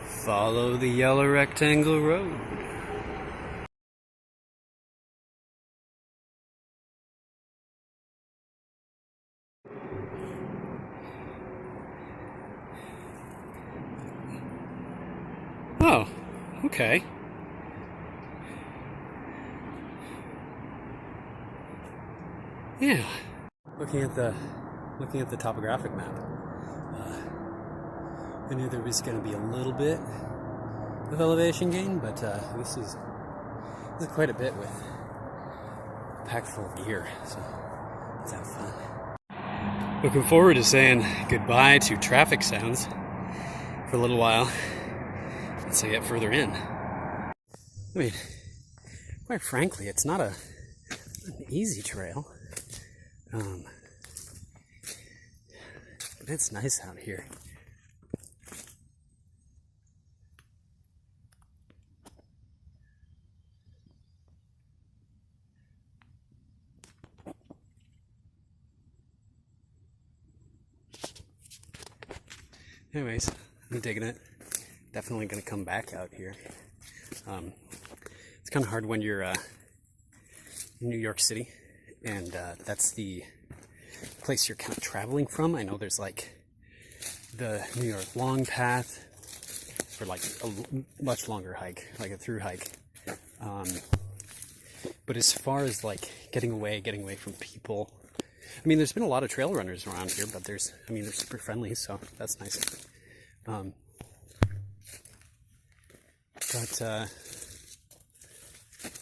Follow the yellow rectangle road. Oh, okay. Yeah. Looking at the topographic map, I knew there was going to be a little bit of elevation gain, but this is quite a bit with a pack full of gear. So let's have fun. Looking forward to saying goodbye to traffic sounds for a little while once I get further in. I mean, quite frankly, it's not an easy trail. But it's nice out here. Anyways, I'm digging it. Definitely gonna come back out here. It's kind of hard when you're in New York City, and that's the place you're kind of traveling from. I know there's like the New York Long Path for like a much longer hike, like a through hike. But as far as like getting away from people, I mean, there's been a lot of trail runners around here, but they're super friendly, so that's nice.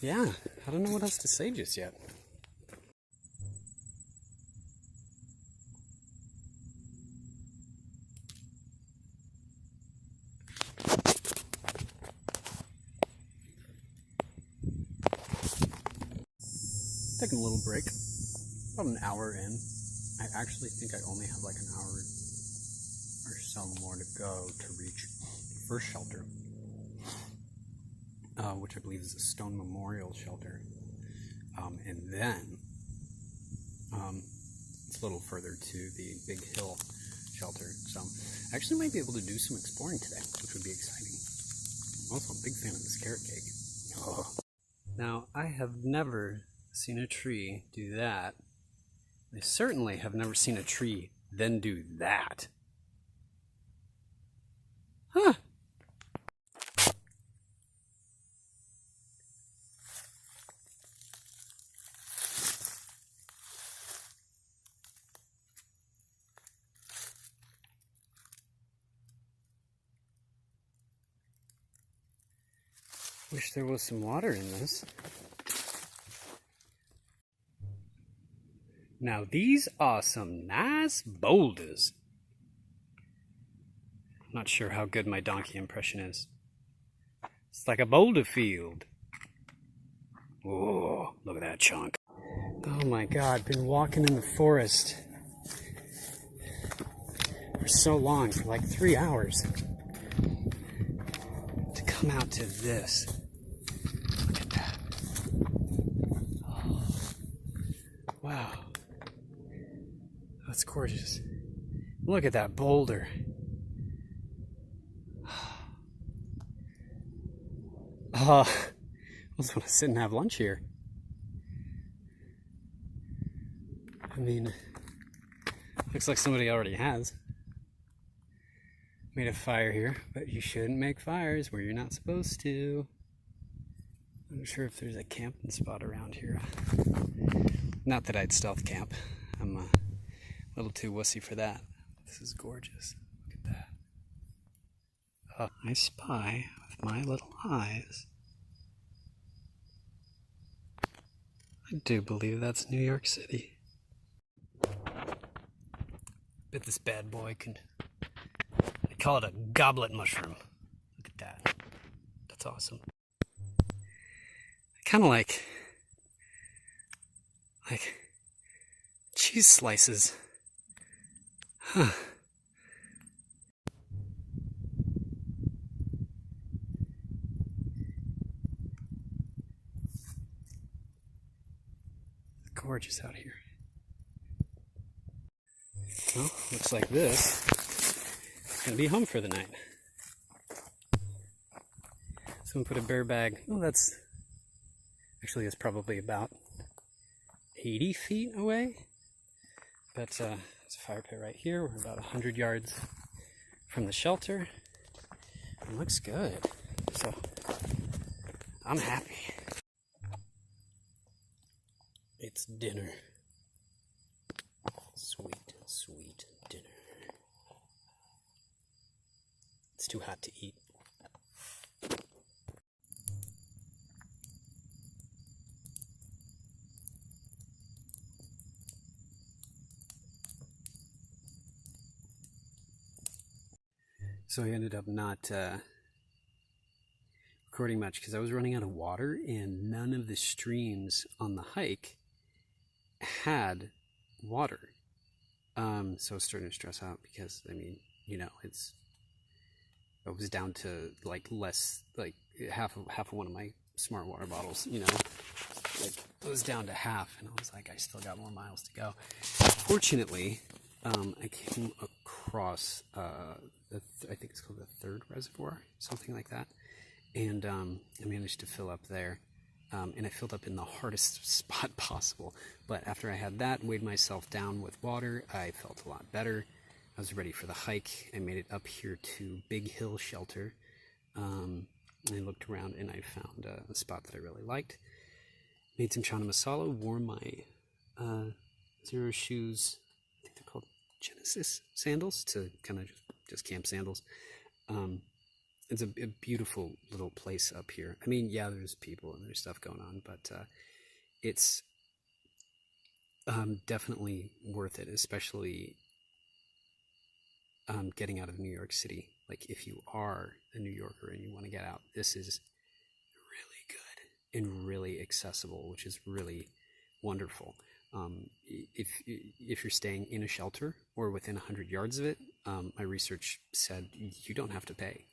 Yeah, I don't know what else to say just yet. Taking a little break, about an hour in. I actually think I only have like an hour or so more to go to reach the first shelter, which I believe is a stone memorial shelter. And then it's a little further to the Big Hill shelter. So I actually might be able to do some exploring today, which would be exciting. I'm also a big fan of this carrot cake. Oh. Now, I have never seen a tree do that. I certainly have never seen a tree then do that. Huh. Wish there was some water in this. Now these are some nice boulders. Not sure how good my donkey impression is. It's like a boulder field. Oh, look at that chunk. Oh my God, been walking in the forest for so long, for like 3 hours. To come out to this. Look at that. Oh, wow. That's gorgeous. Look at that boulder. I just want to sit and have lunch here. I mean, looks like somebody already has made a fire here, but you shouldn't make fires where you're not supposed to. I'm not sure if there's a camping spot around here. Not that I'd stealth camp. I'm a little too wussy for that. This is gorgeous. Look at that. I spy with my little eyes. I do believe that's New York City. Bet this bad boy can... I call it a goblet mushroom. Look at that. That's awesome. Kind of like cheese slices. Huh. Gorgeous out here. Well, looks like this is gonna be home for the night. So I'm gonna put a bear bag. Oh, that's actually, it's probably about 80 feet away. But there's a fire pit right here. We're about 100 yards from the shelter. It looks good. So I'm happy. It's dinner. Sweet, sweet dinner. It's too hot to eat. So I ended up not recording much because I was running out of water, and none of the streams on the hike had water. So I was starting to stress out because, I mean, you know, it was down to like less, like half of one of my smart water bottles, you know, like it was down to half, and I was like, I still got more miles to go. Fortunately, I came across, I think it's called the third reservoir, something like that, and I managed to fill up there. And I filled up in the hardest spot possible. But after I had that, weighed myself down with water, I felt a lot better. I was ready for the hike. I made it up here to Big Hill Shelter. I looked around and I found a spot that I really liked. Made some chana masala, wore my Zero Shoes, I think they're called Genesis sandals, to kind of just camp sandals. It's a beautiful little place up here. I mean, yeah, there's people and there's stuff going on, but it's definitely worth it, especially getting out of New York City. Like, if you are a New Yorker and you want to get out, this is really good and really accessible, which is really wonderful. If you're staying in a shelter or within 100 yards of it, my research said you don't have to pay.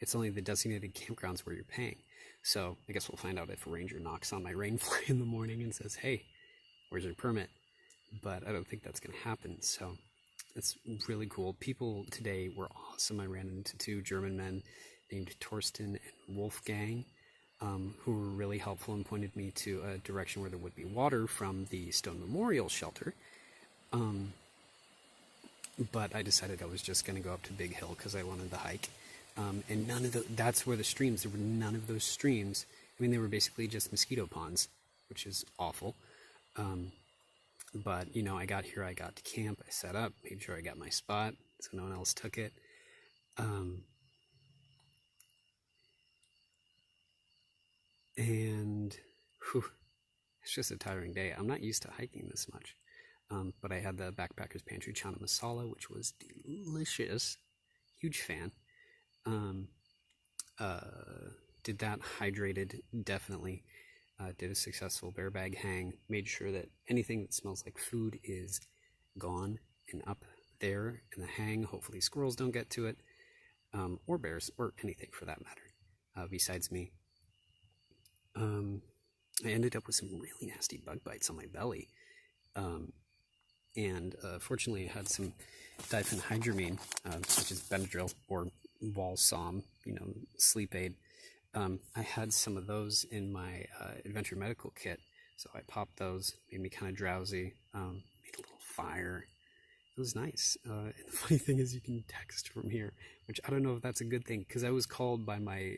It's only the designated campgrounds where you're paying. So I guess we'll find out if a ranger knocks on my rainfly in the morning and says, hey, where's your permit? But I don't think that's going to happen. So it's really cool. People today were awesome. I ran into two German men named Torsten and Wolfgang, who were really helpful and pointed me to a direction where there would be water from the Stone Memorial Shelter. But I decided I was just going to go up to Big Hill because I wanted the hike. And that's where the streams, there were none of those streams. I mean, they were basically just mosquito ponds, which is awful. But, you know, I got here, I got to camp, I set up, made sure I got my spot so no one else took it. And whew, it's just a tiring day. I'm not used to hiking this much. But I had the Backpacker's Pantry Chana Masala, which was delicious. Huge fan. Did that, hydrated, definitely. Did a successful bear bag hang, made sure that anything that smells like food is gone and up there in the hang. Hopefully squirrels don't get to it, or bears, or anything for that matter, besides me. I ended up with some really nasty bug bites on my belly, and fortunately I had some diphenhydramine, which is Benadryl, or Walsam, you know, sleep aid. I had some of those in my adventure medical kit, so I popped those, made me kind of drowsy, made a little fire. It was nice. And the funny thing is, you can text from here, which I don't know if that's a good thing, because I was called by my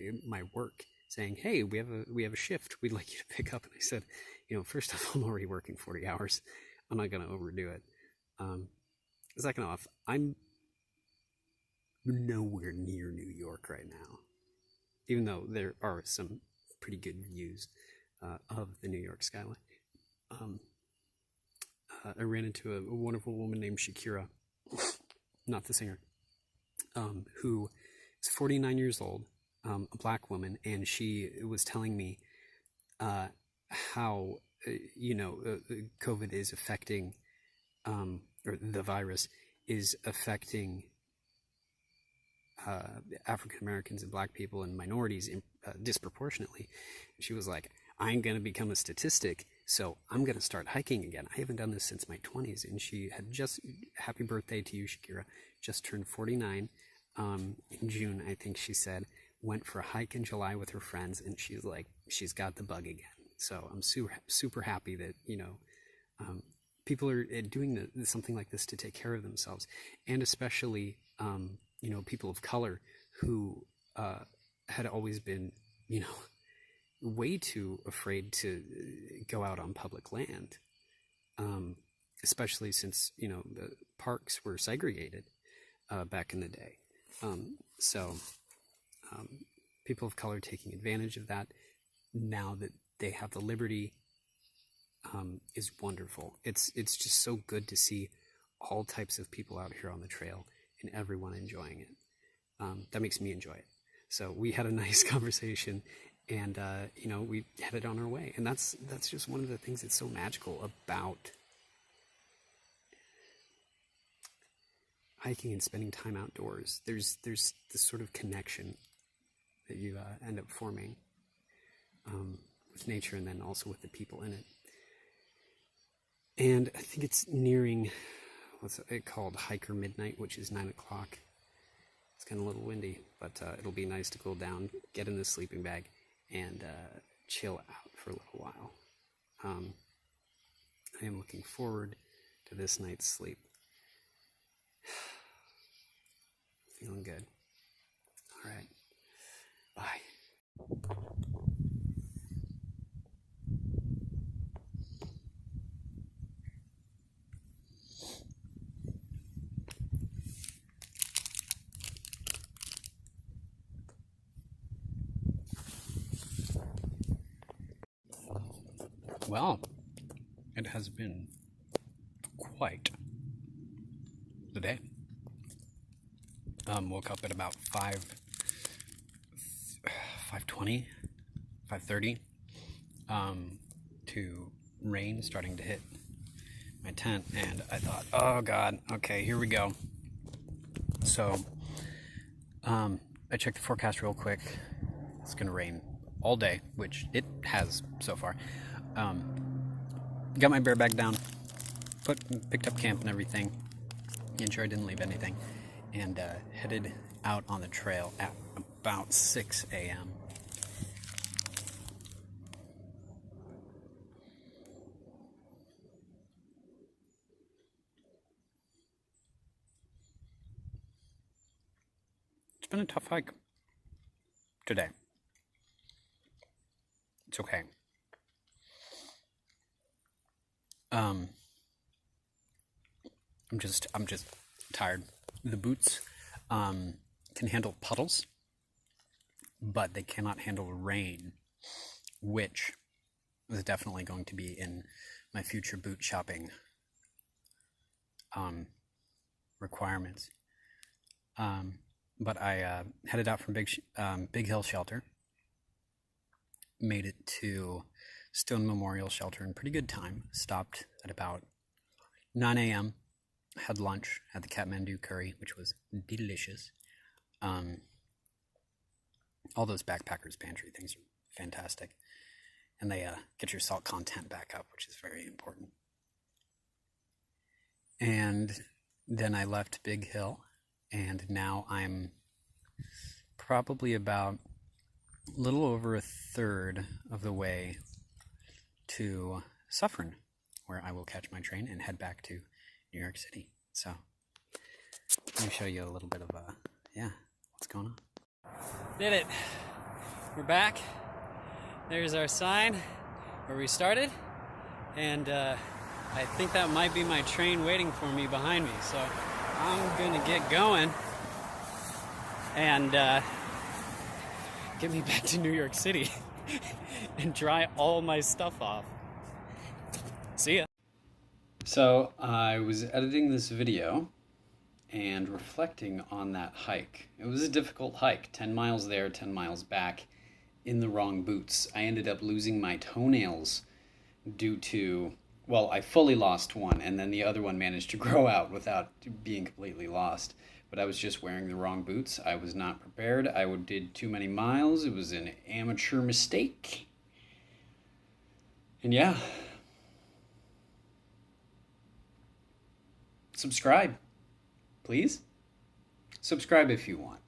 work saying, hey, we have a shift we'd like you to pick up. And I said, you know, first off, I'm already working 40 hours. I'm not going to overdo it. Second off, I'm nowhere near New York right now, even though there are some pretty good views of the New York skyline. I ran into a wonderful woman named Shakira, not the singer, who is 49 years old, a black woman, and she was telling me how, COVID is affecting, or the virus is affecting African Americans and black people and minorities disproportionately. She was like, I ain't gonna become a statistic, so I'm gonna start hiking again. I haven't done this since my 20s. And she had just, happy birthday to you, Shakira, just turned 49 in June, I think she said, went for a hike in July with her friends, and she's like, she's got the bug again. So I'm super happy that, you know, people are doing something like this to take care of themselves, and especially, you know, people of color who had always been, you know, way too afraid to go out on public land, especially since, you know, the parks were segregated back in the day. So people of color taking advantage of that now that they have the liberty is wonderful. It's just so good to see all types of people out here on the trail and everyone enjoying it. That makes me enjoy it. So we had a nice conversation, and you know, we headed on our way. And that's just one of the things that's so magical about hiking and spending time outdoors. There's this sort of connection that you end up forming with nature, and then also with the people in it. And I think it's nearing, what's it called, hiker midnight, which is 9 o'clock. It's kind of a little windy, but it'll be nice to cool down, get in the sleeping bag, and chill out for a little while. I am looking forward to this night's sleep. Feeling good. All right. Bye. Well, it has been quite the day. Woke up at about 5:20, 5:30, to rain starting to hit my tent, and I thought, oh God, okay, here we go. So, I checked the forecast real quick. It's gonna rain all day, which it has so far. Got my bear bag down, picked up camp and everything. Made sure I didn't leave anything, and headed out on the trail at about 6 a.m. It's been a tough hike today. It's okay. I'm just tired. The boots can handle puddles, but they cannot handle rain, which is definitely going to be in my future boot shopping requirements. But I headed out from Big Hill Shelter, made it to Stone Memorial Shelter in pretty good time. Stopped at about 9 a.m. Had lunch, had the Kathmandu curry, which was delicious. All those backpackers pantry things are fantastic, and they get your salt content back up, which is very important. And then I left Big Hill, and now I'm probably about a little over a third of the way to Suffern, where I will catch my train and head back to New York City. So let me show you a little bit of what's going on. Did it. We're back. There's our sign where we started, and I think that might be my train waiting for me behind me. So I'm gonna get going and get me back to New York City and dry all my stuff off. See ya. So I was editing this video and reflecting on that hike. It was a difficult hike, 10 miles there, 10 miles back in the wrong boots. I ended up losing my toenails due to, well, I fully lost one, and then the other one managed to grow out without being completely lost. But I was just wearing the wrong boots. I was not prepared. I did too many miles. It was an amateur mistake. And yeah. Subscribe, please. Subscribe if you want.